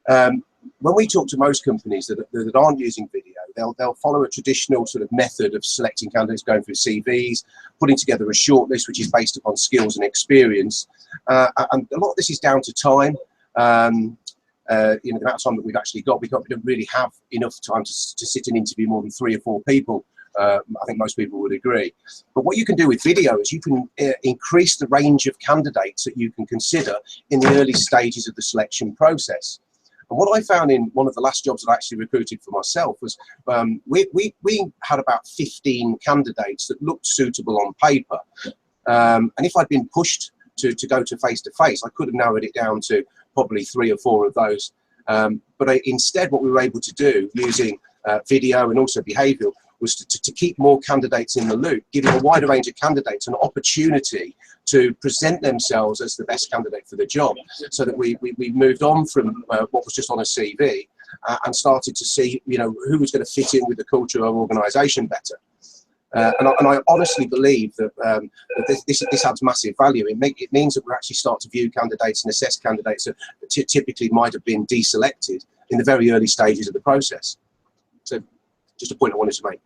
When we talk to most companies that aren't using video, they'll follow a traditional sort of method of selecting candidates, going through CVs, putting together a shortlist which is based upon skills and experience, and a lot of this is down to time. The amount of time that we've actually got, we don't really have enough time to sit and interview more than 3 or 4 people. I think most people would agree. But what you can do with video is you can increase the range of candidates that you can consider in the early stages of the selection process. And what I found in one of the last jobs that I actually recruited for myself was we had about 15 candidates that looked suitable on paper. And if I'd been pushed to go to face-to-face, I could have narrowed it down to probably 3 or 4 of those. But instead, what we were able to do using video and also behavioural was to keep more candidates in the loop, giving a wider range of candidates an opportunity to present themselves as the best candidate for the job, so that we moved on from what was just on a CV and started to see, who was going to fit in with the culture of our organisation better. And I honestly believe that, this adds massive value. It means that we actually start to view candidates and assess candidates that typically might have been deselected in the very early stages of the process. So just a point I wanted to make.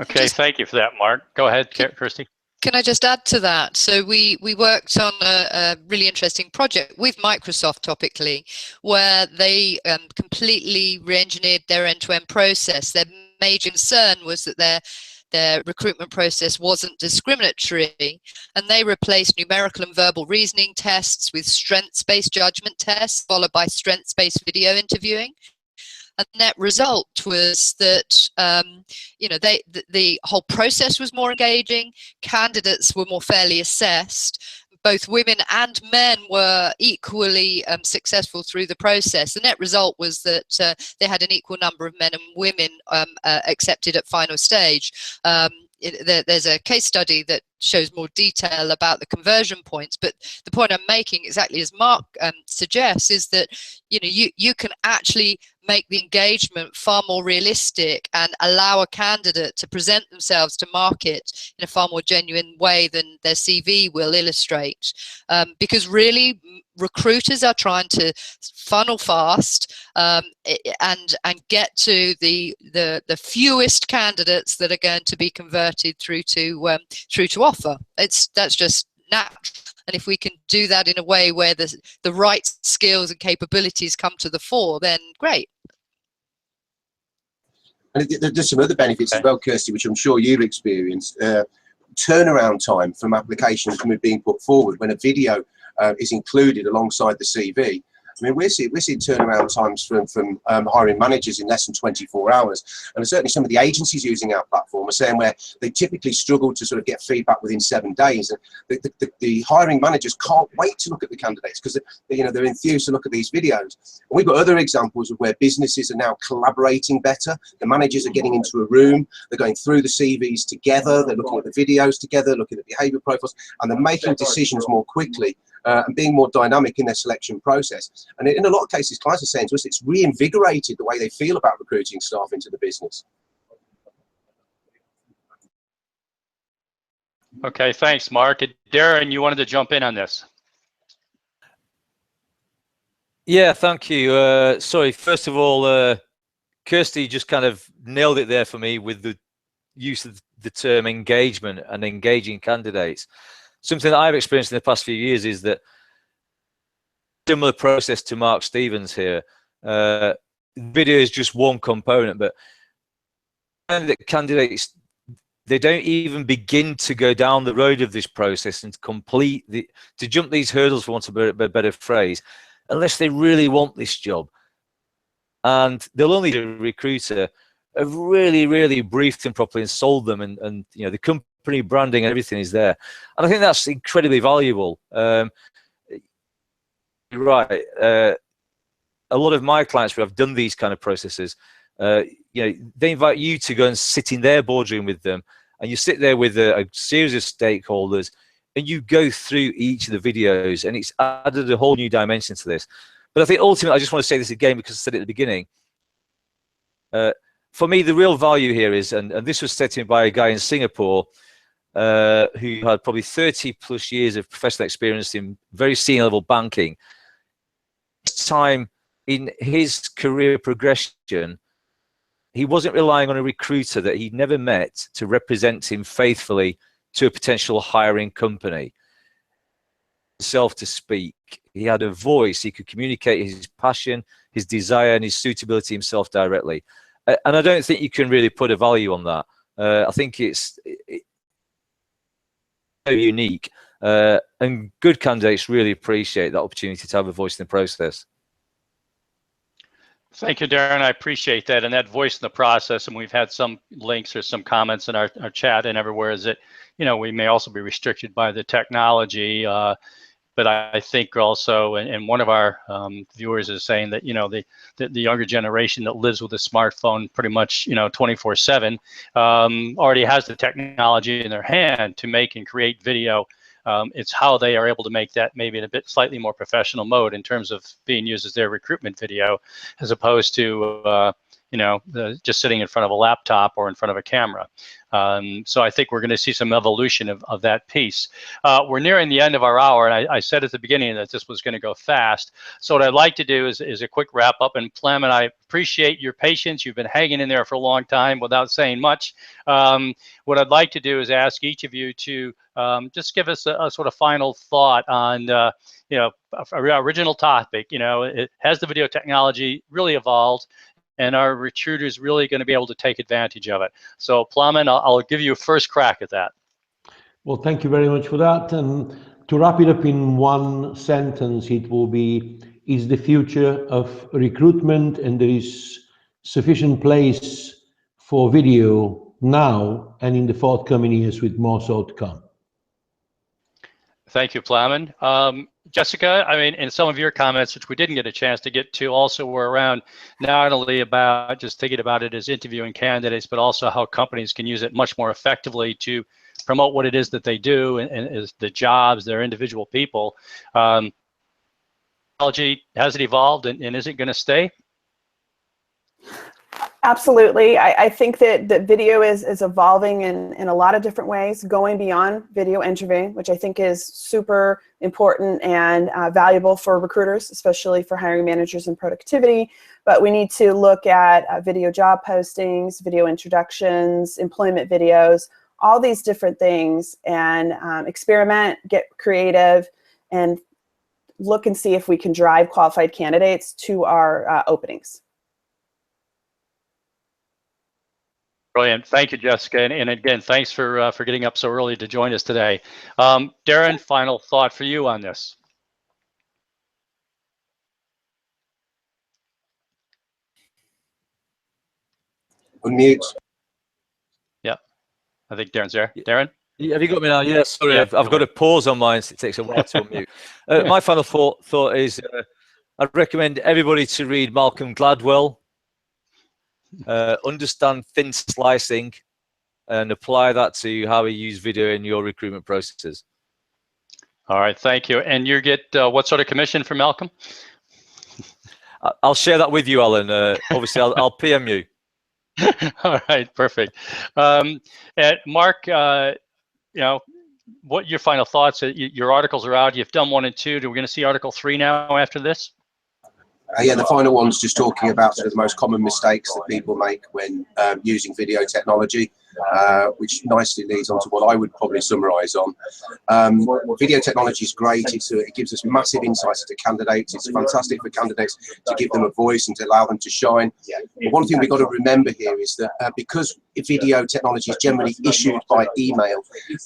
Okay, thank you for that, Mark. Go ahead, Kirstie. Can I just add to that? So we worked on a really interesting project with Microsoft topically, where they completely re-engineered their end-to-end process. Their major concern was that their recruitment process wasn't discriminatory, and they replaced numerical and verbal reasoning tests with strengths-based judgment tests, followed by strengths-based video interviewing. And the net result was that the whole process was more engaging, candidates were more fairly assessed, both women and men were equally successful through the process. The net result was that they had an equal number of men and women accepted at final stage. There's a case study that shows more detail about the conversion points, but the point I'm making, exactly as Mark suggests, is that you can actually make the engagement far more realistic and allow a candidate to present themselves to market in a far more genuine way than their CV will illustrate. Because really, recruiters are trying to funnel fast and get to the fewest candidates that are going to be converted through to offer. That's just natural. And if we can do that in a way where the right skills and capabilities come to the fore, then great. And there's some other benefits as well, Kirstie, which I'm sure you've experienced. Turnaround time from applications being put forward when a video is included alongside the CV. I mean, we're seeing turnaround times from hiring managers in less than 24 hours. And certainly some of the agencies using our platform are saying where they typically struggle to sort of get feedback within 7 days. And the hiring managers can't wait to look at the candidates because they're enthused to look at these videos. And we've got other examples of where businesses are now collaborating better. The managers are getting into a room, they're going through the CVs together, they're looking at the videos together, looking at behaviour profiles, and they're making decisions more quickly and being more dynamic in their selection process. And in a lot of cases, clients are saying to us, it's reinvigorated the way they feel about recruiting staff into the business. Okay, thanks, Mark. Darren, you wanted to jump in on this. Yeah, thank you. Sorry, first of all, Kirstie just kind of nailed it there for me with the use of the term engagement and engaging candidates. Something that I've experienced in the past few years is that similar process to Mark Stevens here. Video is just one component, but candidates, they don't even begin to go down the road of this process and to jump these hurdles, for want of a better phrase, unless they really want this job. And they'll only do a recruiter have really briefed them properly and sold them, and the company branding and everything is there. And I think that's incredibly valuable. You're right. A lot of my clients who have done these kind of processes, they invite you to go and sit in their boardroom with them, and you sit there with a series of stakeholders, and you go through each of the videos, and it's added a whole new dimension to this. But I think ultimately, I just want to say this again because I said it at the beginning. For me, the real value here is, and this was said to me by a guy in Singapore who had probably 30+ years of professional experience in very senior level banking. Time in his career progression, he wasn't relying on a recruiter that he'd never met to represent him faithfully to a potential hiring company. Himself to speak. He had a voice. He could communicate his passion, his desire, and his suitability himself directly. And I don't think you can really put a value on that. I think it's so unique. And good candidates really appreciate that opportunity to have a voice in the process. Thank you, Darren. I appreciate that. And that voice in the process, and we've had some links or some comments in our chat and everywhere, is that, we may also be restricted by the technology. But I think also, and one of our viewers is saying that, the younger generation that lives with a smartphone pretty much, 24/7, already has the technology in their hand to make and create video. It's how they are able to make that maybe in a bit slightly more professional mode in terms of being used as their recruitment video, as opposed to, just sitting in front of a laptop or in front of a camera. So I think we're going to see some evolution of that piece. We're nearing the end of our hour, and I said at the beginning that this was going to go fast. So what I'd like to do is a quick wrap up. And Plaman, I appreciate your patience. You've been hanging in there for a long time without saying much. What I'd like to do is ask each of you to just give us a sort of final thought on our original topic. Has the video technology really evolved? And are recruiters really going to be able to take advantage of it? So Plaman, I'll give you a first crack at that. Well, thank you very much for that. And to wrap it up in one sentence, it will be, is the future of recruitment, and there is sufficient place for video now and in the forthcoming years, with more so to come. Thank you, Plaman. Jessica, I mean, in some of your comments, which we didn't get a chance to get to, also were around not only about just thinking about it as interviewing candidates, but also how companies can use it much more effectively to promote what it is that they do and is the jobs, their individual people. Technology, has it evolved, and is it going to stay? Absolutely. I think that video is evolving in a lot of different ways, going beyond video interviewing, which I think is super important and valuable for recruiters, especially for hiring managers and productivity. But we need to look at video job postings, video introductions, employment videos, all these different things, and experiment, get creative, and look and see if we can drive qualified candidates to our openings. Brilliant. Thank you, Jessica. And again, thanks for getting up so early to join us today. Darren, final thought for you on this. Unmute. Yeah, I think Darren's there. Darren? Have you got me now? Yes, sorry, yeah, I've got a pause on mine, so it takes a while to unmute. My final thought is I'd recommend everybody to read Malcolm Gladwell, understand thin slicing, and apply that to how you use video in your recruitment processes. All right, thank you. And you get what sort of commission from Malcolm? I'll share that with you, Alan. Obviously, I'll PM you. All right, perfect. And Mark, what your final thoughts? Your articles are out. You've done 1 and 2. We're going to see article 3 now after this. Yeah, the final one's just talking about sort of the most common mistakes that people make when using video technology, which nicely leads on to what I would probably summarise on. Video technology is great. It gives us massive insights into candidates. It's fantastic for candidates to give them a voice and to allow them to shine. But one thing we've got to remember here is that because video technology is generally issued by email,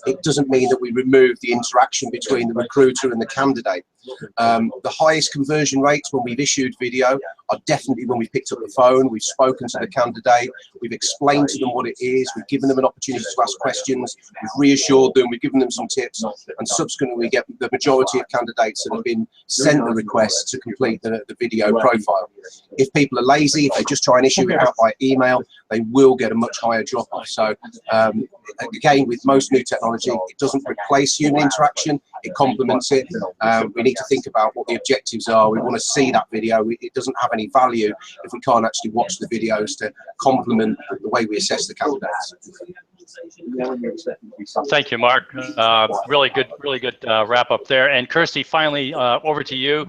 it doesn't mean that we remove the interaction between the recruiter and the candidate. The highest conversion rates when we've issued video are definitely when we've picked up the phone, we've spoken to the candidate, we've explained to them what it is, we've given them an opportunity to ask questions, we've reassured them, we've given them some tips, and subsequently we get the majority of candidates that have been sent the request to complete the video profile. If people are lazy, if they just try and issue it out by email, they will get a much higher drop-off. So again, with most new technology, it doesn't replace human interaction, it complements it. We need to think about what the objectives are. We want to see that video. It doesn't have any value if we can't actually watch the videos to complement the way we assess the candidates. Thank you, Mark. Really good wrap up there. And Kirstie, finally, over to you.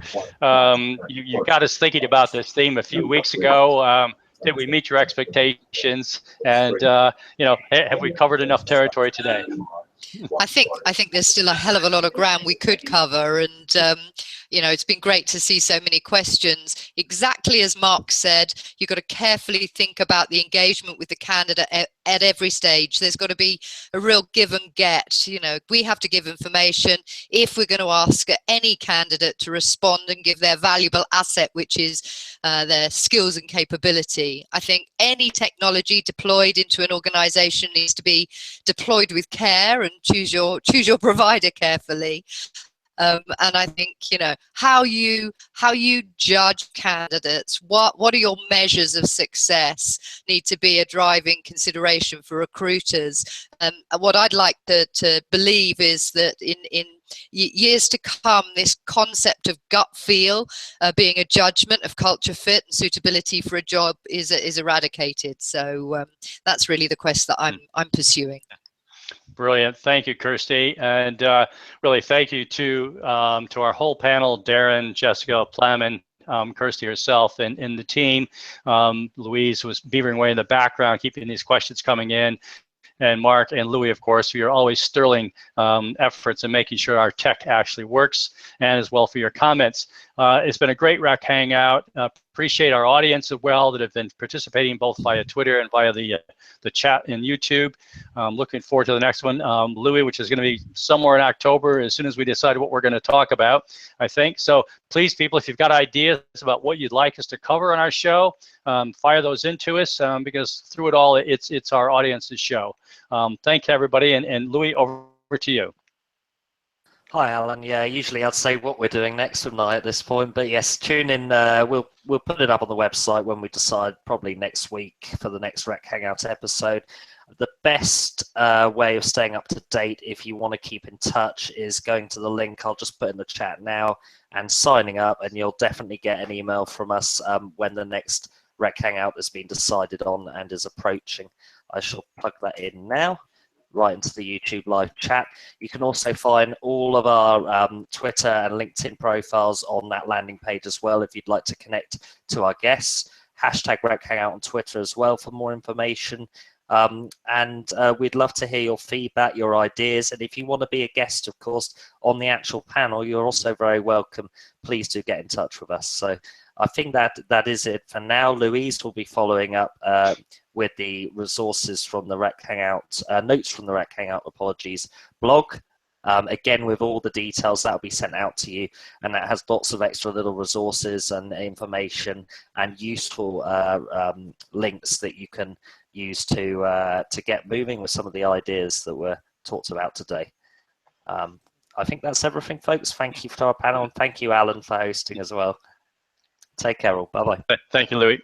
You got us thinking about this theme a few weeks ago. Did we meet your expectations? And have we covered enough territory today? I think there's still a hell of a lot of ground we could cover, and it's been great to see so many questions. Exactly as Mark said, you've got to carefully think about the engagement with the candidate at every stage. There's got to be a real give and get. We have to give information if we're going to ask any candidate to respond and give their valuable asset, which is their skills and capability. I think any technology deployed into an organization needs to be deployed with care, and choose your provider carefully. And I think how you judge candidates, what are your measures of success, need to be a driving consideration for recruiters. What I'd like to believe is that in years to come, this concept of gut feel being a judgment of culture fit and suitability for a job is eradicated. So that's really the quest that I'm pursuing. Brilliant. Thank you, Kirstie. And really thank you to our whole panel, Darren, Jessica, Plaman, Kirstie herself, and the team. Louise was beavering away in the background, keeping these questions coming in. And Mark and Louis, of course, for your always sterling efforts in making sure our tech actually works, and as well for your comments. It's been a great Rec Hangout. Appreciate our audience as well that have been participating both via Twitter and via the chat in YouTube. Looking forward to the next one, Louis, which is going to be somewhere in October as soon as we decide what we're going to talk about, I think. So please, people, if you've got ideas about what you'd like us to cover on our show, fire those into us because through it all, it's our audience's show. Thank you, everybody, and Louis, over to you. Hi, Alan. Yeah, usually I'd say what we're doing next tonight at this point, but yes, tune in. We'll put it up on the website when we decide, probably next week for the next Rec Hangout episode. The best way of staying up to date, if you want to keep in touch, is going to the link I'll just put in the chat now and signing up, and you'll definitely get an email from us when the next Rec Hangout has been decided on and is approaching. I shall plug that in now, right into the YouTube live chat. You can also find all of our Twitter and LinkedIn profiles on that landing page as well if you'd like to connect to our guests. Hashtag Rec Hangout on Twitter as well for more information. And we'd love to hear your feedback, your ideas, and if you want to be a guest, of course, on the actual panel, you're also very welcome. Please do get in touch with us. So I think that is it for now. Louise will be following up with the resources from the Rec Hangout, notes from the Rec Hangout, blog. Again, with all the details that will be sent out to you, and that has lots of extra little resources and information and useful links that you can use to get moving with some of the ideas that were talked about today. I think that's everything, folks. Thank you to our panel, and thank you, Alan, for hosting as well. Take care all. Bye-bye. Thank you, Louis.